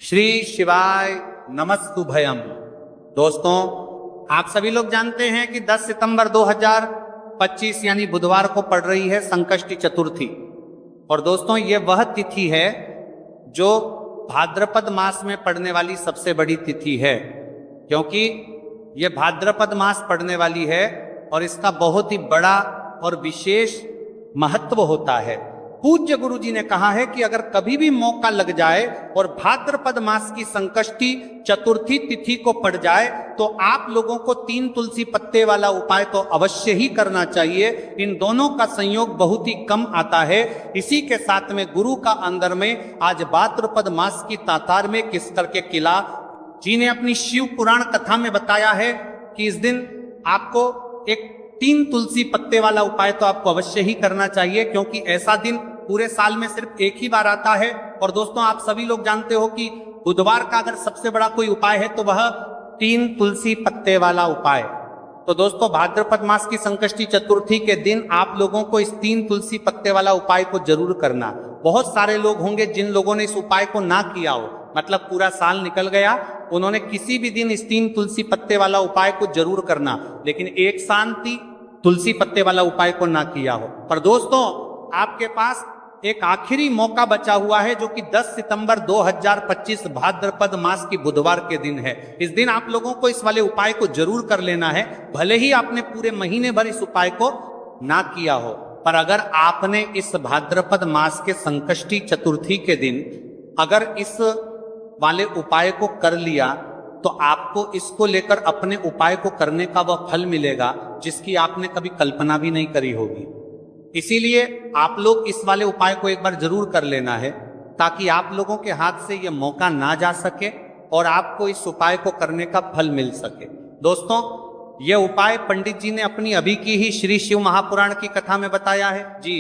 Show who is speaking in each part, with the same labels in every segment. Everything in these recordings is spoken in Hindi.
Speaker 1: श्री शिवाय नमस्तुभयम। दोस्तों, आप सभी लोग जानते हैं कि 10 सितंबर 2025 यानी बुधवार को पड़ रही है संकष्टी चतुर्थी। और दोस्तों, ये वह तिथि है जो भाद्रपद मास में पड़ने वाली सबसे बड़ी तिथि है, क्योंकि ये भाद्रपद मास पड़ने वाली है और इसका बहुत ही बड़ा और विशेष महत्व होता है। पूज्य गुरु जी ने कहा है कि अगर कभी भी मौका लग जाए और भाद्रपद मास की संकष्टी चतुर्थी तिथि को पड़ जाए तो आप लोगों को 3 तुलसी पत्ते वाला उपाय तो अवश्य ही करना चाहिए। इन दोनों का संयोग बहुत ही कम आता है। इसी के साथ में गुरु का अंदर में आज भाद्रपद मास की तातार में किस करके किला जी ने अपनी शिव पुराण कथा में बताया है कि इस दिन आपको एक 3 तुलसी पत्ते वाला उपाय तो आपको अवश्य ही करना चाहिए, क्योंकि ऐसा दिन पूरे साल में सिर्फ एक ही बार आता है। और दोस्तों, आप सभी लोग जानते हो कि बुधवार का अगर सबसे बड़ा कोई उपाय है तो वह 3 तुलसी पत्ते वाला उपाय। तो दोस्तों, भाद्रपद मास की संकष्टी चतुर्थी के दिन आप लोगों को इस 3 तुलसी पत्ते वाला उपाय को जरूर करना। बहुत सारे लोग होंगे जिन लोगों ने इस उपाय को ना किया हो, मतलब पूरा साल निकल गया, उन्होंने किसी भी दिन इस 3 तुलसी पत्ते वाला उपाय को जरूर करना, लेकिन एक शांति तुलसी पत्ते वाला उपाय को ना किया हो। पर दोस्तों, आपके पास एक आखिरी मौका बचा हुआ है जो कि 10 सितंबर 2025 भाद्रपद मास की बुधवार के दिन है। इस दिन आप लोगों को इस वाले उपाय को जरूर कर लेना है, भले ही आपने पूरे महीने भर इस उपाय को ना किया हो। पर अगर आपने इस भाद्रपद मास के संकष्टी चतुर्थी के दिन अगर इस वाले उपाय को कर लिया तो आपको इसको लेकर अपने उपाय को करने का वह फल मिलेगा जिसकी आपने कभी कल्पना भी नहीं करी होगी। इसीलिए आप लोग इस वाले उपाय को एक बार जरूर कर लेना है, ताकि आप लोगों के हाथ से यह मौका ना जा सके और आपको इस उपाय को करने का फल मिल सके। दोस्तों, यह उपाय पंडित जी ने अपनी अभी की ही श्री शिव महापुराण की कथा में बताया है जी।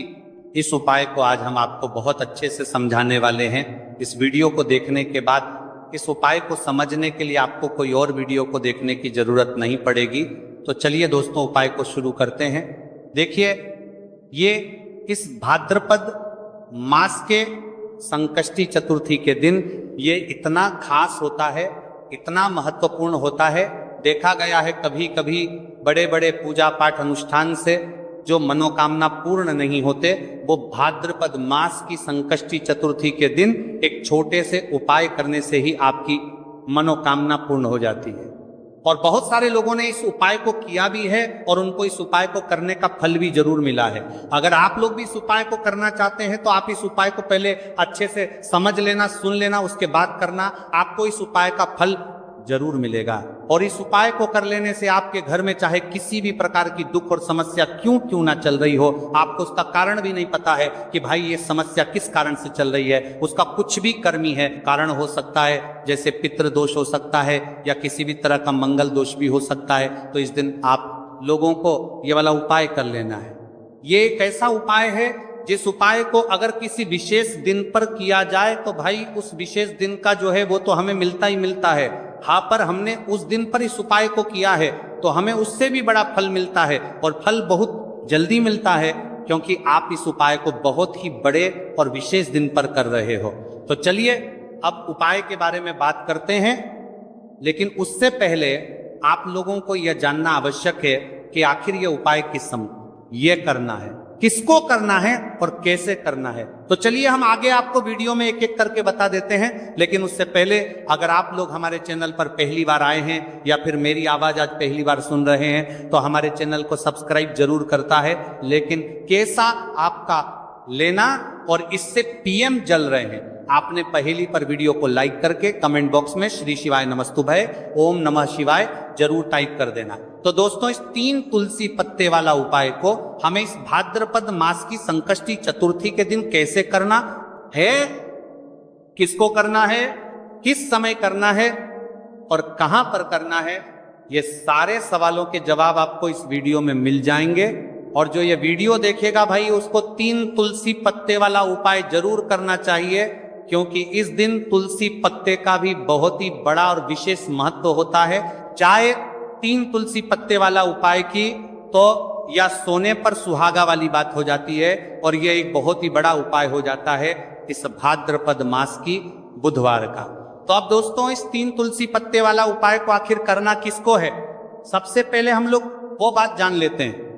Speaker 1: इस उपाय को आज हम आपको बहुत अच्छे से समझाने वाले हैं। इस वीडियो को देखने के बाद इस उपाय को समझने के लिए आपको कोई और वीडियो को देखने की जरूरत नहीं पड़ेगी। तो चलिए दोस्तों, उपाय को शुरू करते हैं। देखिए, ये इस भाद्रपद मास के संकष्टी चतुर्थी के दिन ये इतना खास होता है, इतना महत्वपूर्ण होता है। देखा गया है कभी कभी बड़े बड़े पूजा पाठ अनुष्ठान से जो मनोकामना पूर्ण नहीं होते, वो भाद्रपद मास की संकष्टी चतुर्थी के दिन एक छोटे से उपाय करने से ही आपकी मनोकामना पूर्ण हो जाती है। और बहुत सारे लोगों ने इस उपाय को किया भी है और उनको इस उपाय को करने का फल भी जरूर मिला है। अगर आप लोग भी इस उपाय को करना चाहते हैं तो आप इस उपाय को पहले अच्छे से समझ लेना, सुन लेना, उसके बाद करना, आपको इस उपाय का फल जरूर मिलेगा। और इस उपाय को कर लेने से आपके घर में चाहे किसी भी प्रकार की दुख और समस्या क्यों ना चल रही हो, आपको उसका कारण भी नहीं पता है कि भाई ये समस्या किस कारण से चल रही है, उसका कुछ भी कर्मी है कारण हो सकता है, जैसे पितृ दोष हो सकता है या किसी भी तरह का मंगल दोष भी हो सकता है। तो इस दिन आप लोगों को ये वाला उपाय कर लेना है। ये एक ऐसा उपाय है जिस उपाय को अगर किसी विशेष दिन पर किया जाए तो भाई उस विशेष दिन का जो है वो तो हमें मिलता ही मिलता है। हाँ, पर हमने उस दिन पर इस उपाय को किया है तो हमें उससे भी बड़ा फल मिलता है, और फल बहुत जल्दी मिलता है, क्योंकि आप इस उपाय को बहुत ही बड़े और विशेष दिन पर कर रहे हो। तो चलिए अब उपाय के बारे में बात करते हैं, लेकिन उससे पहले आप लोगों को यह जानना आवश्यक है कि आखिर यह उपाय किस समय ये करना है, किसको करना है और कैसे करना है। तो चलिए हम आगे आपको वीडियो में एक एक करके बता देते हैं। लेकिन उससे पहले अगर आप लोग हमारे चैनल पर पहली बार आए हैं या फिर मेरी आवाज आज पहली बार सुन रहे हैं तो हमारे चैनल को सब्सक्राइब जरूर करता है। लेकिन कैसा आपका लेना और इससे पीएम जल रहे हैं, आपने पहली पर वीडियो को लाइक करके कमेंट बॉक्स में श्री शिवाय नमस्तुभय ओम नमः शिवाय जरूर टाइप कर देना। तो दोस्तों, इस 3 तुलसी पत्ते वाला उपाय को हमें इस भाद्रपद मास की संकष्टी चतुर्थी के दिन कैसे करना है, किसको करना है, किस समय करना है और कहां पर करना है, ये सारे सवालों के जवाब आपको इस वीडियो में मिल जाएंगे। और जो ये वीडियो देखेगा भाई, उसको 3 तुलसी पत्ते वाला उपाय जरूर करना चाहिए, क्योंकि इस दिन तुलसी पत्ते का भी बहुत ही बड़ा और विशेष महत्व होता है। चाहे 3 तुलसी पत्ते वाला उपाय की तो या सोने पर सुहागा वाली बात हो जाती है, और यह एक बहुत ही बड़ा उपाय हो जाता है इस भाद्रपद मास की बुधवार का। तो अब दोस्तों इस 3 तुलसी पत्ते वाला उपाय को आखिर करना किसको है, सबसे पहले हम लोग वो बात जान लेते हैं।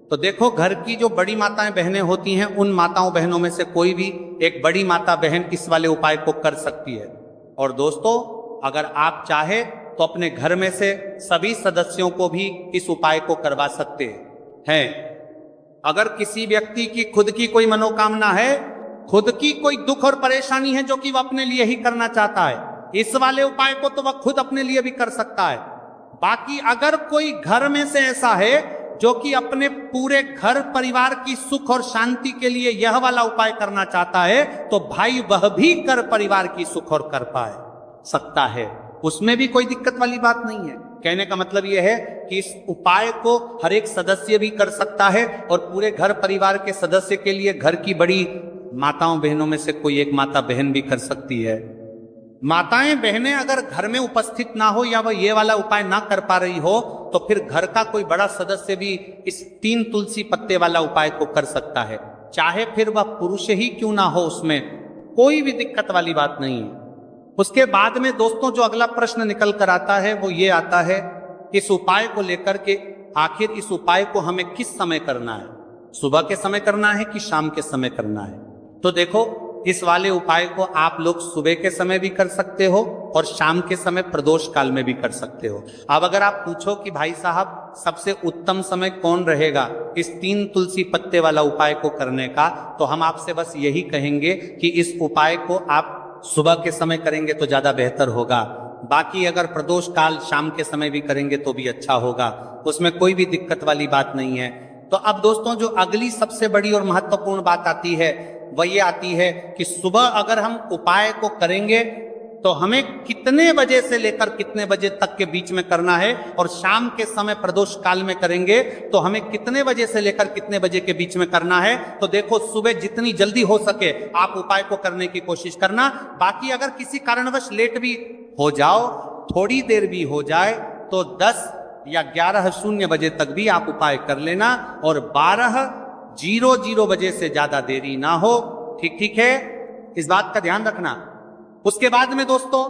Speaker 1: तो देखो, घर की जो बड़ी माताएं बहनें होती हैं, उन माताओं बहनों में से कोई भी एक बड़ी माता बहन इस वाले उपाय को कर सकती है। और दोस्तों, अगर आप चाहे तो अपने घर में से सभी सदस्यों को भी इस उपाय को करवा सकते हैं। अगर किसी व्यक्ति की खुद की कोई मनोकामना है, खुद की कोई दुख और परेशानी है जो कि वह अपने लिए ही करना चाहता है, इस वाले उपाय को तो वह खुद अपने लिए भी कर सकता है। बाकी अगर कोई घर में से ऐसा है जो कि अपने पूरे घर परिवार की सुख और शांति के लिए यह वाला उपाय करना चाहता है, तो भाई वह भी घर परिवार की सुख और कर पाए सकता है, उसमें भी कोई दिक्कत वाली बात नहीं है। कहने का मतलब यह है कि इस उपाय को हर एक सदस्य भी कर सकता है और पूरे घर परिवार के सदस्य के लिए घर की बड़ी माताओं बहनों में से कोई एक माता बहन भी कर सकती है। माताएं बहनें अगर घर में उपस्थित ना हो या वह ये वाला उपाय ना कर पा रही हो, तो फिर घर का कोई बड़ा सदस्य भी इस 3 तुलसी पत्ते वाला उपाय को कर सकता है, चाहे फिर वह पुरुष ही क्यों ना हो, उसमें कोई भी दिक्कत वाली बात नहीं है। उसके बाद में दोस्तों जो अगला प्रश्न निकल कर आता है वो ये आता है, इस उपाय को लेकर के आखिर इस उपाय को हमें किस समय करना है, सुबह के समय करना है कि शाम के समय करना है। तो देखो, इस वाले उपाय को आप लोग सुबह के समय भी कर सकते हो और शाम के समय प्रदोष काल में भी कर सकते हो। अब अगर आप पूछो कि भाई साहब सबसे उत्तम समय कौन रहेगा इस 3 तुलसी पत्ते वाला उपाय को करने का, तो हम आपसे बस यही कहेंगे कि इस उपाय को आप सुबह के समय करेंगे तो ज्यादा बेहतर होगा। बाकी अगर प्रदोष काल शाम के समय भी करेंगे तो भी अच्छा होगा, उसमें कोई भी दिक्कत वाली बात नहीं है। तो अब दोस्तों जो अगली सबसे बड़ी और महत्वपूर्ण बात आती है वह ये आती है कि सुबह अगर हम उपाय को करेंगे तो हमें कितने बजे से लेकर कितने बजे तक के बीच में करना है, और शाम के समय प्रदोष काल में करेंगे तो हमें कितने बजे से लेकर कितने बजे के बीच में करना है। तो देखो, सुबह जितनी जल्दी हो सके आप उपाय को करने की कोशिश करना। बाकी अगर किसी कारणवश लेट भी हो जाओ, थोड़ी देर भी हो जाए, तो 10 या 11:00 बजे तक भी आप उपाय कर लेना, और 12:00 बजे से ज्यादा देरी ना हो। ठीक है, इस बात का ध्यान रखना। उसके बाद में दोस्तों,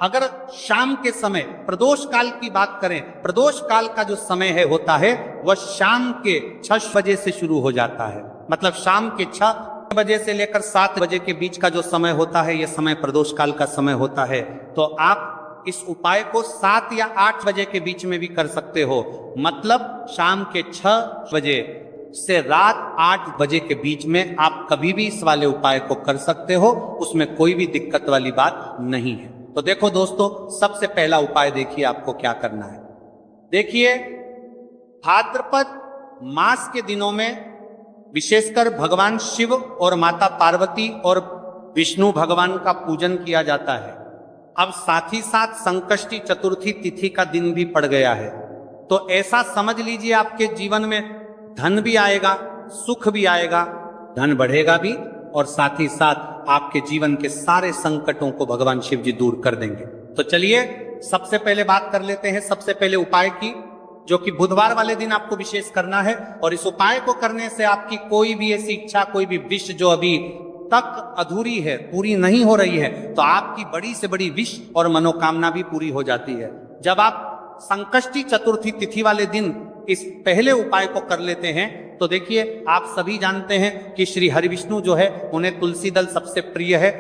Speaker 1: अगर शाम के समय प्रदोष काल की बात करें, प्रदोष काल का जो समय है होता है वह शाम के 6 बजे से शुरू हो जाता है। मतलब शाम के 6 बजे से लेकर 7 बजे के बीच का जो समय होता है, यह समय प्रदोष काल का समय होता है। तो आप इस उपाय को 7 या 8 बजे के बीच में भी कर सकते हो। मतलब शाम के 6 बजे से रात 8 बजे के बीच में आप कभी भी इस वाले उपाय को कर सकते हो, उसमें कोई भी दिक्कत वाली बात नहीं है। तो देखो दोस्तों, सबसे पहला उपाय देखिए आपको क्या करना है। देखिए, भाद्रपद मास के दिनों में विशेषकर भगवान शिव और माता पार्वती और विष्णु भगवान का पूजन किया जाता है। अब साथ ही साथ संकष्टी चतुर्थी तिथि का दिन भी पड़ गया है, तो ऐसा समझ लीजिए आपके जीवन में धन भी आएगा, सुख भी आएगा, धन बढ़ेगा भी, और साथ ही साथ आपके जीवन के सारे संकटों को भगवान शिव जी दूर कर देंगे। तो चलिए सबसे पहले बात कर लेते हैं सबसे पहले उपाय की, जो कि बुधवार वाले दिन आपको विशेष करना है। और इस उपाय को करने से आपकी कोई भी ऐसी इच्छा, कोई भी विश जो अभी तक अधूरी है, पूरी नहीं हो रही है, तो आपकी बड़ी से बड़ी विश और मनोकामना भी पूरी हो जाती है। जब आप संकष्टी चतुर्थी तिथि वाले दिन इस पहले उपाय को कर लेते हैं, तो देखिए, आप सभी जानते हैं कि श्री हरिविष्णु जो है उन्हें तुलसी दल सबसे प्रिय है।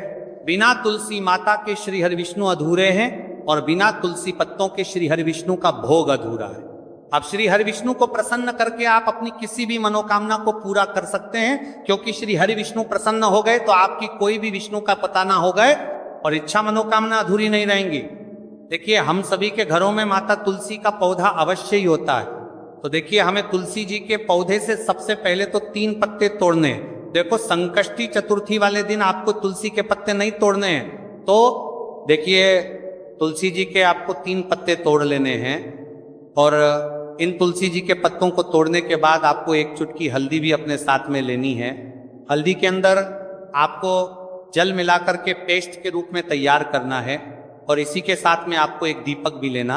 Speaker 1: बिना तुलसी माता के श्री हरिविष्णु अधूरे हैं, और बिना तुलसी पत्तों के श्री हरिविष्णु का भोग अधूरा है। अब श्री हरिविष्णु को प्रसन्न करके आप अपनी किसी भी मनोकामना को पूरा कर सकते हैं, क्योंकि श्री हरिविष्णु प्रसन्न हो गए तो आपकी कोई भी विष्णु का पता ना हो गए और इच्छा मनोकामना अधूरी नहीं रहेंगी। देखिए, हम सभी के घरों में माता तुलसी का पौधा अवश्य ही होता है। तो देखिए, हमें तुलसी जी के पौधे से सबसे पहले तो 3 पत्ते तोड़ने हैं। देखो, संकष्टी चतुर्थी वाले दिन आपको तुलसी के पत्ते नहीं तोड़ने हैं, तो देखिए तुलसी जी के आपको 3 पत्ते तोड़ लेने हैं, और इन तुलसी जी के पत्तों को तोड़ने के बाद आपको 1 चुटकी हल्दी भी अपने साथ में लेनी है। हल्दी के अंदर आपको जल मिलाकर के पेस्ट के रूप में तैयार करना है, और इसी के साथ में आपको एक दीपक भी लेना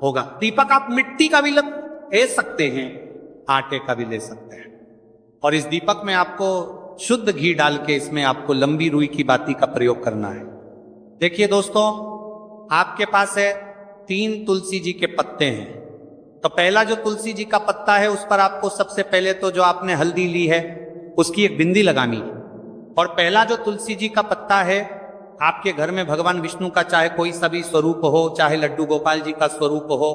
Speaker 1: होगा। दीपक आप मिट्टी का भी ले सकते हैं, आटे का भी ले सकते हैं, और इस दीपक में आपको शुद्ध घी डाल के इसमें आपको लंबी रुई की बाती का प्रयोग करना है। देखिए दोस्तों, आपके पास है 3 तुलसी जी के पत्ते हैं। तो पहला जो तुलसी जी का पत्ता है उस पर आपको सबसे पहले तो जो आपने हल्दी ली है उसकी एक बिंदी लगानी है। और पहला जो तुलसी जी का पत्ता है, आपके घर में भगवान विष्णु का चाहे कोई सा भी स्वरूप हो, चाहे लड्डू गोपाल जी का स्वरूप हो,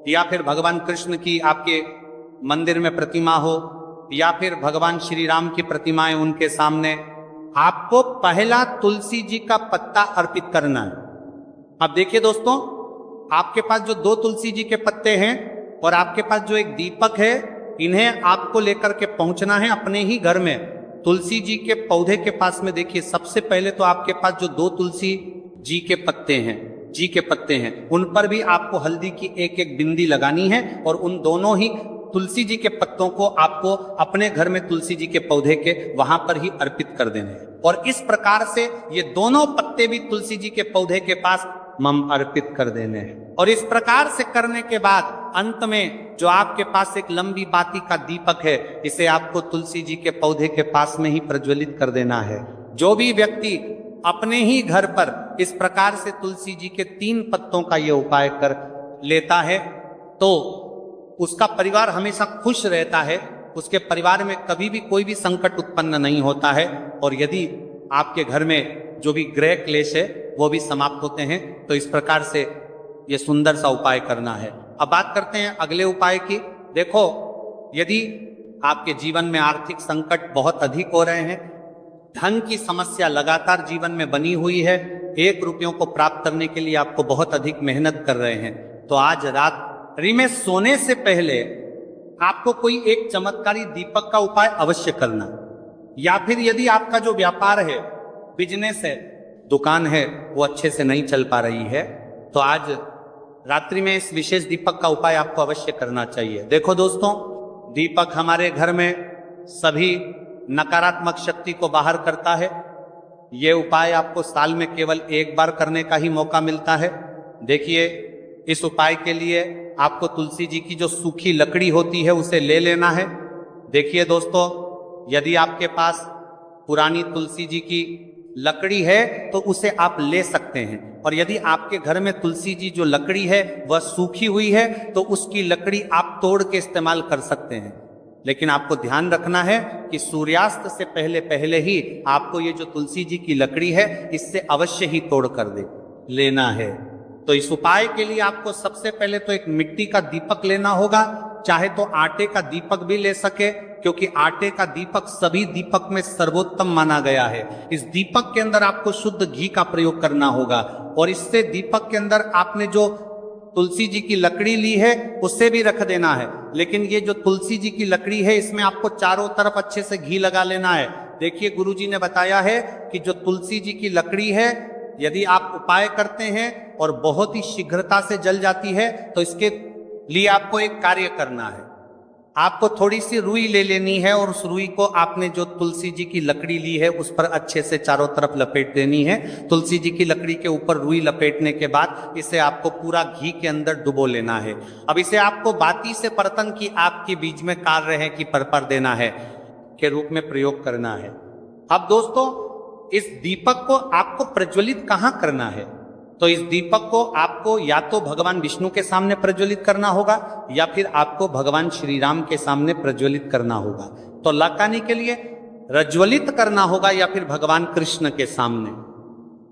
Speaker 1: या फिर भगवान कृष्ण की आपके मंदिर में प्रतिमा हो, या फिर भगवान श्री राम की प्रतिमाएं उनके सामने, आपको पहला तुलसी जी का पत्ता अर्पित करना है। अब देखिए दोस्तों, आपके पास जो 2 तुलसी जी के पत्ते हैं और आपके पास जो एक दीपक है, इन्हें आपको लेकर के पहुंचना है अपने ही घर में तुलसी जी के पौधे के पास में। देखिए, सबसे पहले तो आपके पास जो 2 तुलसी जी के पत्ते हैं उन पर भी आपको हल्दी की एक एक बिंदी लगानी है और उन दोनों ही तुलसी जी के पत्तों को आपको अपने घर में तुलसी जी के पौधे के वहां पर ही अर्पित कर देने हैं। और इस प्रकार से ये दोनों पत्ते भी तुलसी जी के पौधे के पास मम अर्पित कर देने हैं। और इस प्रकार से करने के बाद अंत में जो आपके पास एक लंबी बाती का दीपक है, इसे आपको तुलसी जी के पौधे के पास में ही प्रज्वलित कर देना है। जो भी व्यक्ति अपने ही घर पर इस प्रकार से तुलसी जी के 3 पत्तों का ये उपाय कर लेता है तो उसका परिवार हमेशा खुश रहता है, उसके परिवार में कभी भी कोई भी संकट उत्पन्न नहीं होता है। और यदि आपके घर में जो भी ग्रह क्लेश है वो भी समाप्त होते हैं। तो इस प्रकार से ये सुंदर सा उपाय करना है। अब बात करते हैं अगले उपाय की। देखो, यदि आपके जीवन में आर्थिक संकट बहुत अधिक हो रहे हैं, धन की समस्या लगातार जीवन में बनी हुई है, 1 रुपयों को प्राप्त करने के लिए आपको बहुत अधिक मेहनत कर रहे हैं, तो आज रात्रि में सोने से पहले आपको कोई एक चमत्कारी दीपक का उपाय अवश्य करना। या फिर यदि आपका जो व्यापार है, बिजनेस है, दुकान है, वो अच्छे से नहीं चल पा रही है, तो आज रात्रि में इस विशेष दीपक का उपाय आपको अवश्य करना चाहिए। देखो दोस्तों, दीपक हमारे घर में सभी नकारात्मक शक्ति को बाहर करता है। ये उपाय आपको साल में केवल 1 बार करने का ही मौका मिलता है। देखिए, इस उपाय के लिए आपको तुलसी जी की जो सूखी लकड़ी होती है उसे ले लेना है। देखिए दोस्तों, यदि आपके पास पुरानी तुलसी जी की लकड़ी है तो उसे आप ले सकते हैं। और यदि आपके घर में तुलसी जी जो लकड़ी है वह सूखी हुई है तो उसकी लकड़ी आप तोड़ के इस्तेमाल कर सकते हैं। लेकिन आपको ध्यान रखना है कि सूर्यास्त से पहले पहले ही आपको ये जो तुलसी जी की लकड़ी है इससे अवश्य ही तोड़ कर दे लेना है। तो इस उपाय के लिए आपको सबसे पहले तो एक मिट्टी का दीपक लेना होगा, चाहे तो आटे का दीपक भी ले सके, क्योंकि आटे का दीपक सभी दीपक में सर्वोत्तम माना गया है। इस दीपक के अंदर आपको शुद्ध घी का प्रयोग करना होगा और इससे दीपक के अंदर आपने जो तुलसी जी की लकड़ी ली है उससे भी रख देना है। लेकिन ये जो तुलसी जी की लकड़ी है इसमें आपको चारों तरफ अच्छे से घी लगा लेना है। देखिए, गुरुजी ने बताया है कि जो तुलसी जी की लकड़ी है, यदि आप उपाय करते हैं और बहुत ही शीघ्रता से जल जाती है तो इसके लिए आपको एक कार्य करना है। आपको थोड़ी सी रुई ले लेनी है और उस रुई को आपने जो तुलसी जी की लकड़ी ली है उस पर अच्छे से चारों तरफ लपेट देनी है। तुलसी जी की लकड़ी के ऊपर रुई लपेटने के बाद इसे आपको पूरा घी के अंदर डुबो लेना है। अब इसे आपको बाती से बर्तन की आग के बीच में कार्य है कि पर देना है के रूप में प्रयोग करना है। अब दोस्तों, इस दीपक को आपको प्रज्वलित कहाँ करना है? तो इस दीपक को आपको या तो भगवान विष्णु के सामने प्रज्वलित करना होगा या फिर आपको भगवान श्री राम के सामने प्रज्वलित करना होगा। तो लकानी के लिए प्रज्वलित करना होगा या फिर भगवान कृष्ण के सामने,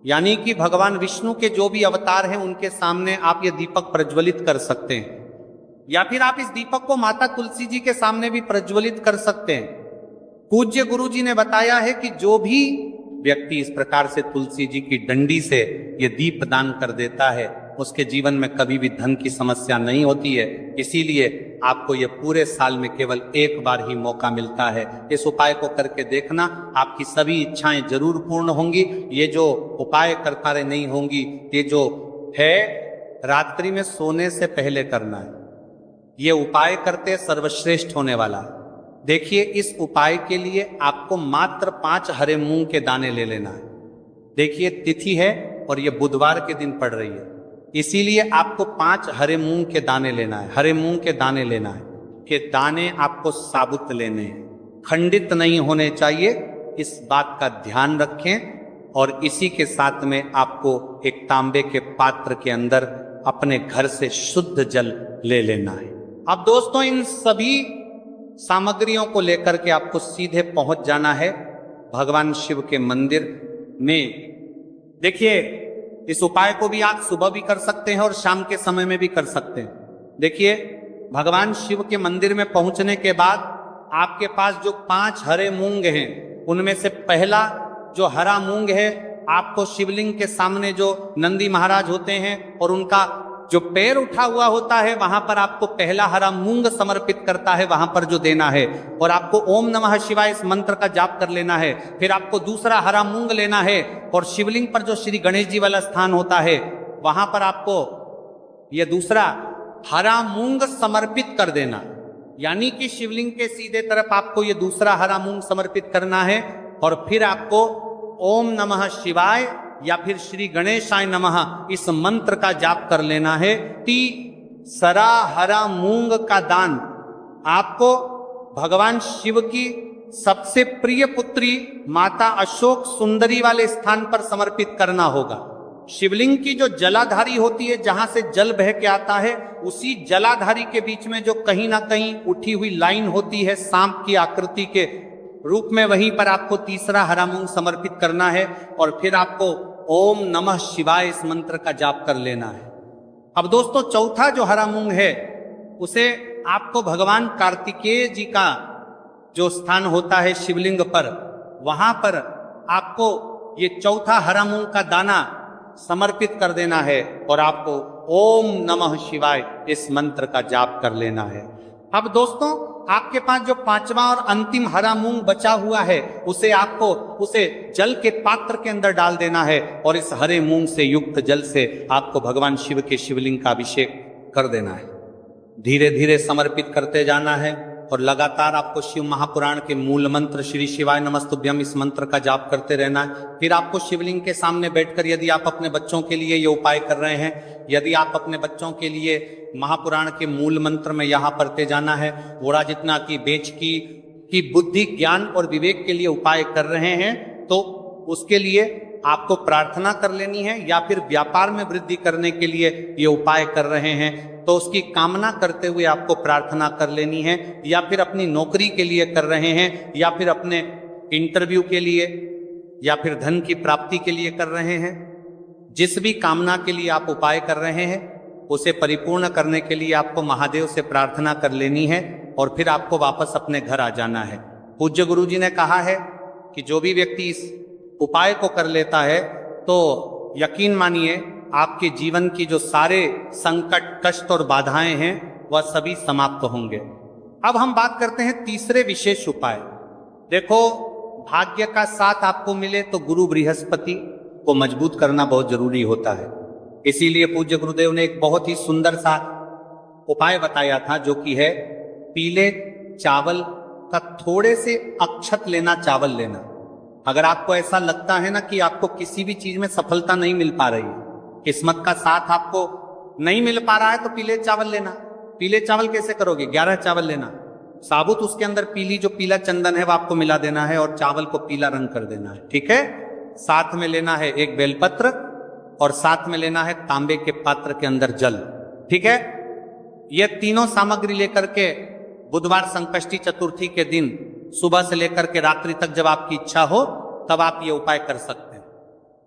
Speaker 1: यानी कि भगवान विष्णु के जो भी अवतार हैं उनके सामने आप ये दीपक प्रज्वलित कर सकते हैं। या फिर आप इस दीपक को माता तुलसी जी के सामने भी प्रज्वलित कर सकते हैं। पूज्य गुरु जी ने बताया है कि जो भी व्यक्ति इस प्रकार से तुलसी जी की डंडी से ये दीप दान कर देता है उसके जीवन में कभी भी धन की समस्या नहीं होती है। इसीलिए आपको ये पूरे साल में केवल 1 बार ही मौका मिलता है। इस उपाय को करके देखना, आपकी सभी इच्छाएं जरूर पूर्ण होंगी। ये जो उपाय करता रहे नहीं होंगी, ये जो है रात्रि में सोने से पहले करना है। ये उपाय करते सर्वश्रेष्ठ होने वाला है। देखिए, इस उपाय के लिए आपको मात्र 5 हरे मूंग के दाने ले लेना है। देखिए, तिथि है और ये बुधवार के दिन पड़ रही है, इसीलिए आपको 5 हरे मूंग के दाने लेना है। हरे मूंग के दाने लेना है कि दाने आपको साबुत लेने हैं, खंडित नहीं होने चाहिए। इस बात का ध्यान रखें और इसी के साथ में आपको एक तांबे के पात्र के अंदर अपने घर से शुद्ध जल ले लेना है। अब दोस्तों, इन सभी सामग्रियों को लेकर के आपको सीधे पहुंच जाना है भगवान शिव के मंदिर में। देखिए, इस उपाय को भी आप सुबह भी कर सकते हैं और शाम के समय में भी कर सकते हैं। देखिए, भगवान शिव के मंदिर में पहुंचने के बाद आपके पास जो 5 हरे मूंग हैं, उनमें से पहला जो हरा मूंग है, आपको शिवलिंग के सामने जो नंदी महाराज होते हैं और उनका जो पैर उठा हुआ होता है, वहां पर आपको पहला हरा मूंग समर्पित करता है, वहां पर जो देना है। और आपको ओम नमः शिवाय इस मंत्र का जाप कर लेना है। फिर आपको दूसरा हरा मूंग लेना है और शिवलिंग पर जो श्री गणेश जी वाला स्थान होता है, वहां पर आपको यह दूसरा हरा मूंग समर्पित कर देना। यानी कि शिवलिंग के सीधे तरफ आपको यह दूसरा हरा मूंग समर्पित करना है और फिर आपको ओम नमः शिवाय या फिर श्री गणेशाय नमः इस मंत्र का जाप कर लेना है। सरा हरा मूंग का दान आपको भगवान शिव की सबसे प्रिय पुत्री माता अशोक सुंदरी वाले स्थान पर समर्पित करना होगा। शिवलिंग की जो जलाधारी होती है, जहां से जल बह के आता है, उसी जलाधारी के बीच में जो कहीं ना कहीं उठी हुई लाइन होती है सांप की आकृति के रूप में, वहीं पर आपको तीसरा हरा मूंग समर्पित करना है और फिर आपको ओम नमः शिवाय इस मंत्र का जाप कर लेना है। अब दोस्तों, चौथा जो हरा मूंग है, उसे आपको भगवान कार्तिकेय जी का जो स्थान होता है शिवलिंग पर, वहां पर आपको ये चौथा हरा मूंग का दाना समर्पित कर देना है और आपको ओम नमः शिवाय इस मंत्र का जाप कर लेना है। अब दोस्तों, आपके पास जो 5वां और अंतिम हरा मूंग बचा हुआ है, उसे जल के पात्र के अंदर डाल देना है और इस हरे मूंग से युक्त जल से आपको भगवान शिव के शिवलिंग का अभिषेक कर देना है। धीरे धीरे समर्पित करते जाना है और लगातार आपको शिव महापुराण के मूल मंत्र श्री शिवाय नमस्तुभ्यम इस मंत्र का जाप करते रहना है। फिर आपको शिवलिंग के सामने बैठकर, यदि आप अपने बच्चों के लिए ये उपाय कर रहे हैं, यदि आप अपने बच्चों के लिए महापुराण के मूल मंत्र में यहाँ पढ़ते जाना है, घोड़ा जितना की बेच की बुद्धि ज्ञान और विवेक के लिए उपाय कर रहे हैं, तो उसके लिए आपको प्रार्थना कर लेनी है। या फिर व्यापार में वृद्धि करने के लिए ये उपाय कर रहे हैं, तो उसकी कामना करते हुए आपको प्रार्थना कर लेनी है। या फिर अपनी नौकरी के लिए कर रहे हैं, या फिर अपने इंटरव्यू के लिए, या फिर धन की प्राप्ति के लिए कर रहे हैं, जिस भी कामना के लिए आप उपाय कर रहे हैं, उसे परिपूर्ण करने के लिए आपको महादेव से प्रार्थना कर लेनी है और फिर आपको वापस अपने घर आ जाना है। पूज्य गुरु जी ने कहा है कि जो भी व्यक्ति इस उपाय को कर लेता है, तो यकीन मानिए आपके जीवन की जो सारे संकट, कष्ट और बाधाएं हैं, वह सभी समाप्त होंगे। अब हम बात करते हैं तीसरे विशेष उपाय। देखो, भाग्य का साथ आपको मिले तो गुरु बृहस्पति को मजबूत करना बहुत जरूरी होता है। इसीलिए पूज्य गुरुदेव ने एक बहुत ही सुंदर सा उपाय बताया था, जो कि है पीले चावल का थोड़े से अक्षत लेना, चावल लेना। अगर आपको ऐसा लगता है ना कि आपको किसी भी चीज में सफलता नहीं मिल पा रही है, किस्मत का साथ आपको नहीं मिल पा रहा है, तो पीले चावल लेना। पीले चावल कैसे करोगे? 11 चावल लेना, साबुत उसके अंदर पीली जो पीला चंदन है वो आपको मिला देना है और चावल को पीला रंग कर देना है। ठीक है। साथ में लेना है एक बेलपत्र और साथ में लेना है तांबे के पात्र के अंदर जल। ठीक है। ये तीनों सामग्री लेकर के बुधवार संकष्टी चतुर्थी के दिन सुबह से लेकर के रात्रि तक, जब आपकी इच्छा हो तब आप ये उपाय कर सकते हैं।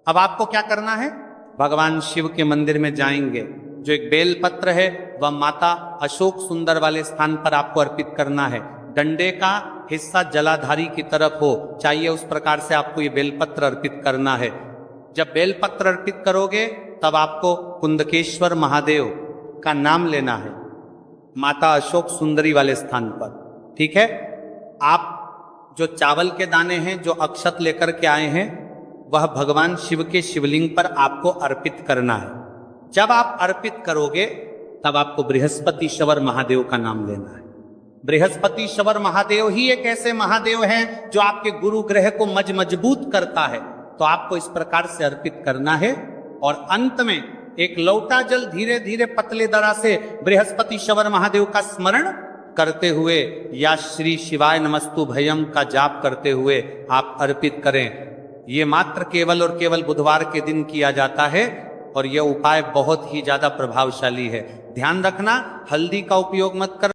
Speaker 1: अब आपको क्या करना है? भगवान शिव के मंदिर में जाएंगे, जो एक बेलपत्र है वह माता अशोक सुंदर वाले स्थान पर आपको अर्पित करना है। डंडे का हिस्सा जलाधारी की तरफ हो चाहिए, उस प्रकार से आपको ये बेलपत्र अर्पित करना है। जब बेलपत्र अर्पित करोगे तब आपको कुंदकेश्वर महादेव का नाम लेना है, माता अशोक सुंदरी वाले स्थान पर। ठीक है। आप जो चावल के दाने हैं, जो अक्षत लेकर के आए हैं, वह भगवान शिव के शिवलिंग पर आपको अर्पित करना है। जब आप अर्पित करोगे तब आपको बृहस्पतिश्वर महादेव का नाम लेना है। बृहस्पतिश्वर महादेव ही एक ऐसे महादेव हैं जो आपके गुरु ग्रह को मजबूत करता है। तो आपको इस प्रकार से अर्पित करना है और अंत में एक लौटा जल धीरे धीरे पतले दरा से बृहस्पतिश्वर महादेव का स्मरण करते हुए या श्री शिवाय नमस्तु भयम का जाप करते हुए आप अर्पित करें। ये मात्र केवल और केवल बुधवार के दिन किया जाता है और यह उपाय बहुत ही ज्यादा प्रभावशाली है। ध्यान रखना, हल्दी का उपयोग मत कर।